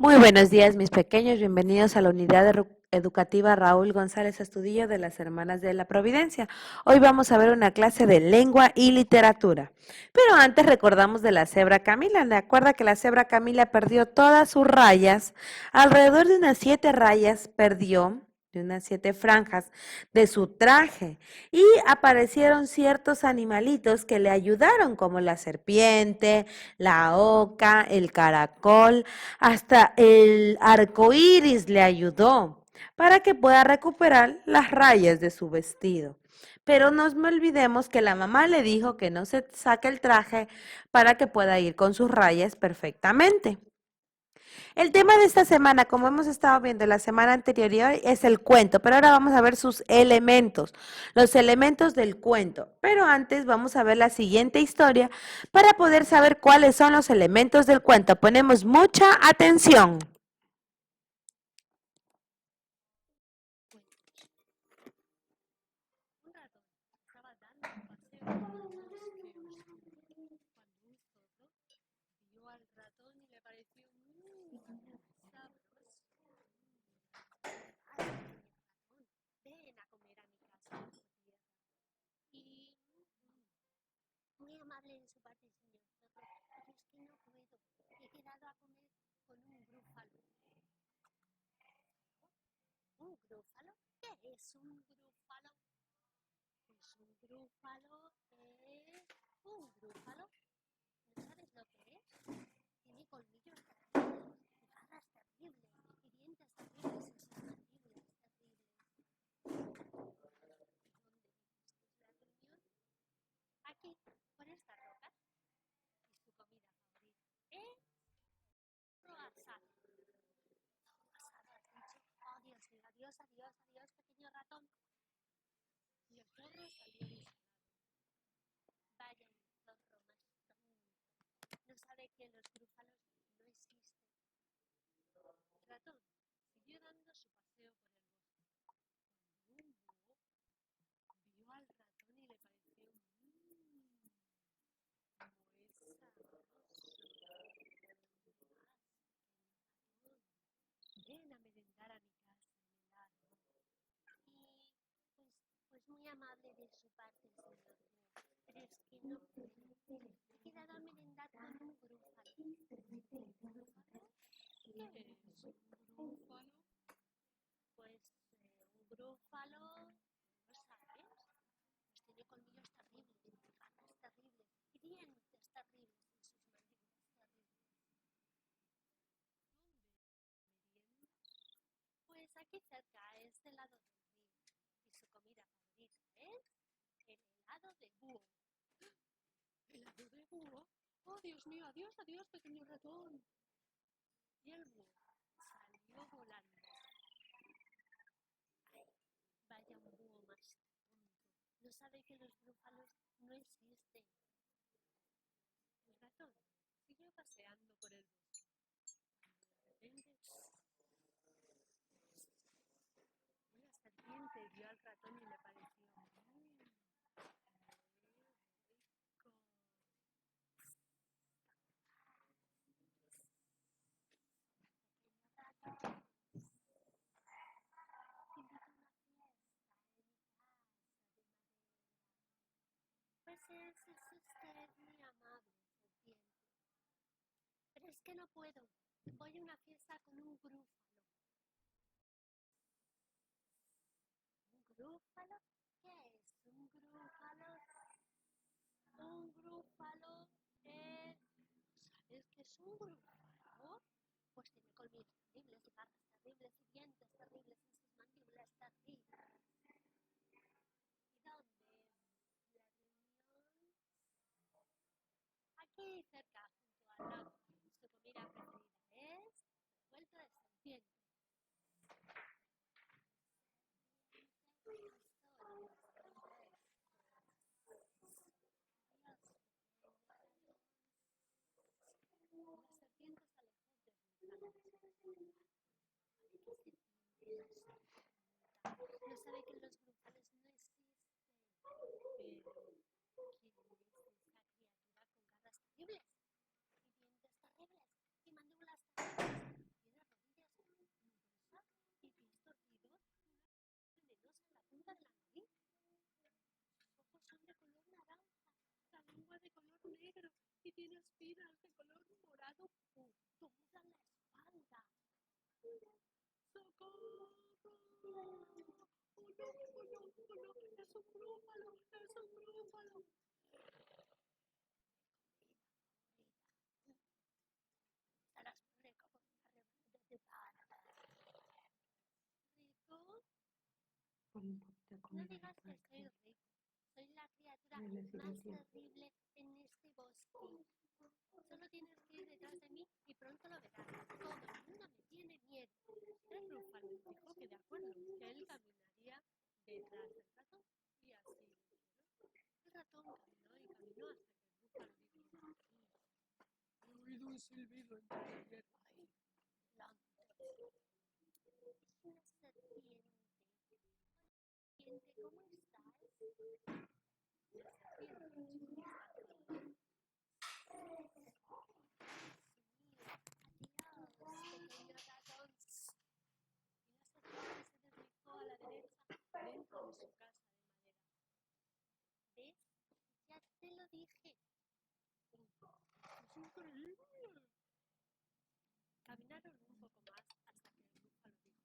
Muy buenos días, mis pequeños. Bienvenidos a la unidad educativa Raúl González Astudillo de las Hermanas de la Providencia. Hoy vamos a ver una clase de lengua y literatura. Pero antes recordamos de la cebra Camila. ¿Me acuerda que la cebra Camila perdió todas sus rayas? Alrededor de unas 7 rayas perdió, de unas 7 franjas de su traje, y aparecieron ciertos animalitos que le ayudaron, como la serpiente, la oca, el caracol, hasta el arco iris le ayudó para que pueda recuperar las rayas de su vestido. Pero no me olvidemos que la mamá le dijo que no se saque el traje para que pueda ir con sus rayas perfectamente. El tema de esta semana, como hemos estado viendo la semana anterior, es el cuento, pero ahora vamos a ver sus elementos, los elementos del cuento. Pero antes vamos a ver la siguiente historia para poder saber cuáles son los elementos del cuento. Ponemos mucha atención. Un ratón estaba dando un paseo por el bosque oscuro, cuando un zorro vio al ratón y le pareció muy sabroso. ¡Ay, ratón! Ven a comer a mi casa bajo tierra. Y muy amable de su parte, señor zorro, pero es que no puedo. He quedado a comer con un grúfalo. ¿Un grúfalo? ¿Qué es un grúfalo? Pues un grúfalo es... ¿Un grúfalo? ¿No sabes lo que es? Tiene colmillos terribles, garras terribles y dientes terribles en sus mandíbulas terribles. ¿Dónde hicisteis la reunión? Aquí, por estas rocas. Y su comida favorita es croissant. ¿Asado has dicho? Oh, Dios mío, adiós, adiós, adiós, pequeño ratón. Y el zorro salió disparado. Vaya un zorro más tonto. No sabe que los grúfalos no existen. El ratón siguió dando su paseo por el bosque. Cuando un búho vio al ratón y le pareció muy sabroso. Ven a merendar a mi casa en el árbol. Y pues muy amable de su parte, señor búho, pero es que no puedo. He quedado a merendar con un grúfalo. ¿Un grúfalo? ¿Qué es un grúfalo? Pues un grúfalo, ¿no sabes? Pues tiene colmillos terribles, garras terribles y dientes terribles en sus mandíbulas terribles. ¿Dónde merienda? Pues aquí cerca, a este lado del río. Y su comida favorita es el helado de búho. ¿Helado de búho? Oh, Dios mío, adiós, adiós, pequeño ratón. Y el búho salió volando. Ay, vaya un búho más tonto. No sabe que los búfalos no existen. El ratón siguió paseando por el bosque. De repente, una serpiente vio al ratón y le pareció muy rico. Pequeño ratón, te invito a una fiesta en mi casa de madera. Pues es usted muy amable, serpiente. Pero es que no puedo. Voy a una fiesta con un grúfalo. ¿Un grúfalo? ¿Qué es un grúfalo? Un grúfalo es... ¿Sabes qué es un grúfalo? Pues tiene colmillos terribles y garras terribles y dientes terribles en sus mandíbulas terribles. ¿Y dónde es la reunión? Aquí cerca, junto al lago. Su comida preferida es revuelto de serpiente. La serpiente se alejó deslizándose. ¿Qué serpiente más tonta? No sabe que los grúfalos no existen. Pero, ¿quién es esa criatura con garras terribles? Y dientes terribles y mandíbulas terribles. negro y tiene espinas de color morado por toda la espalda. ¡Socorro! ¡Oh, no! ¡Oh, no! ¡Oh, no! ¡Es un grúfalo! ¡Es un grúfalo! Estarás rico con una rebanada de patatas. ¿Rico? No digas que soy rico. Soy la criatura más terrible en este bosque. Solo tienes que ir detrás de mí y pronto lo verás. Todo el mundo me tiene miedo. El grúfalo dijo que de acuerdo, que él caminaría detrás del ratón y así lo hicieron. El ratón caminó y caminó hasta que el grúfalo dijo: he oído un silbido entre la hierba ahí delante. Una serpiente. Serpiente, ¿cómo estás? La serpiente adiós, pequeño ratón. Y la serpiente se deslizó a la derecha dentro de su casa de madera. ¿Ves? Ya te lo dije. ¡Es increíble! Caminaron un poco más hasta que el grúfalo dijo: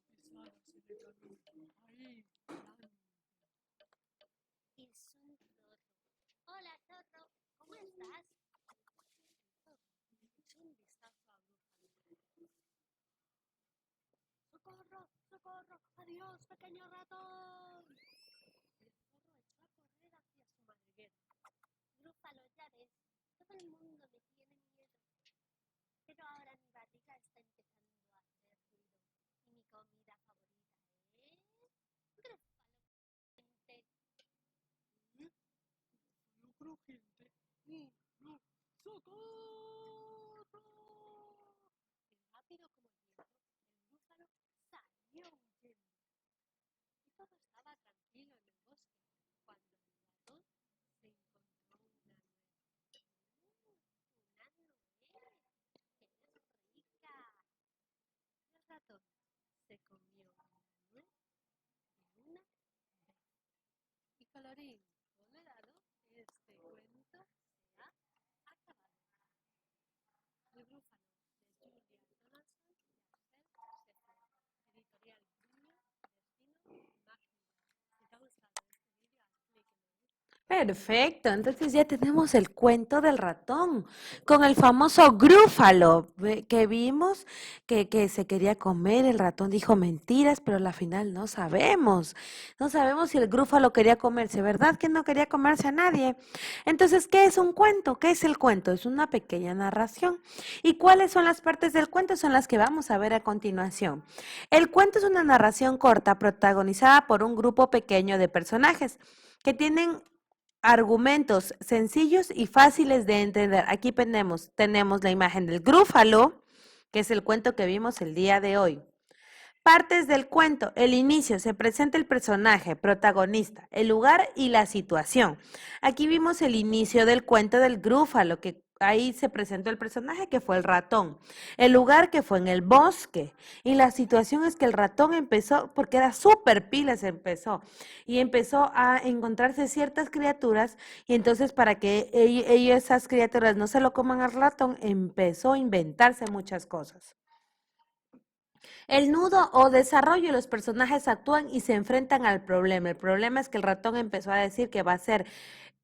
he oído pisadas en el camino. Ahí, delante. Es un zorro. Hola, zorro. ¿Cómo estás? El zorro echó un vistazo a Grúfalo. ¡Socorro! ¡Socorro! ¡Adiós, pequeño ratón! El zorro echó a correr hacia su madriguera. Grúfalo, ya ves, todo el mundo me tiene miedo. Pero ahora mi barriga está empezando a hacer ruido. Y mi comida favorita es grúfalo crujiente. ¿Grúfalo crujiente? No. ¡Socorro! Y rápido como el viento, el grúfalo salió huyendo. Y todo estaba tranquilo en el bosque, cuando el ratón se encontró una nuez. ¡Una nuez! ¡Qué rica! El ratón se comió la nuez de una vez. Y colorín colorado, este cuento se ha acabado. El grúfalo de Julia Donaldson y Axel Seffler. Editorial Niño, Destino, Máquina. Si te ha gustado este vídeo, haz clic en me gusta. Perfecto, entonces ya tenemos el cuento del ratón con el famoso grúfalo que vimos que se quería comer. El ratón dijo mentiras, pero al final no sabemos. No sabemos si el grúfalo quería comerse, ¿verdad que no quería comerse a nadie? Entonces, ¿qué es un cuento? ¿Qué es el cuento? Es una pequeña narración. ¿Y cuáles son las partes del cuento? Son las que vamos a ver a continuación. El cuento es una narración corta protagonizada por un grupo pequeño de personajes que tienen argumentos sencillos y fáciles de entender. Aquí tenemos la imagen del grúfalo, que es el cuento que vimos el día de hoy. Partes del cuento. El inicio. Se presenta el personaje, protagonista, el lugar y la situación. Aquí vimos el inicio del cuento del grúfalo, que ahí se presentó el personaje que fue el ratón. El lugar que fue en el bosque. Y la situación es que el ratón empezó, porque era súper pilas, y empezó a encontrarse ciertas criaturas, y entonces para que esas criaturas no se lo coman al ratón, empezó a inventarse muchas cosas. El nudo o desarrollo, los personajes actúan y se enfrentan al problema. El problema es que el ratón empezó a decir que va a ser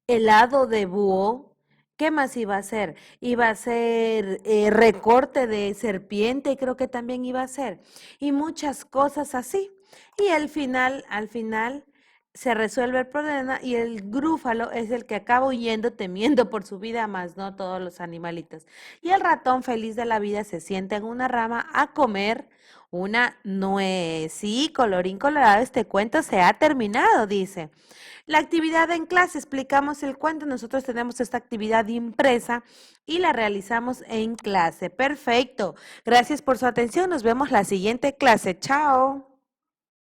helado de búho. ¿Qué más iba a hacer? Iba a ser recorte de serpiente, creo que también iba a ser. Y muchas cosas así. Y al final, se resuelve el problema y el grúfalo es el que acaba huyendo, temiendo por su vida, más no todos los animalitos. Y el ratón, feliz de la vida, se sienta en una rama a comer una nuez. Sí, colorín colorado, este cuento se ha terminado, dice. La actividad en clase, explicamos el cuento, nosotros tenemos esta actividad impresa y la realizamos en clase. Perfecto. Gracias por su atención, nos vemos la siguiente clase. Chao.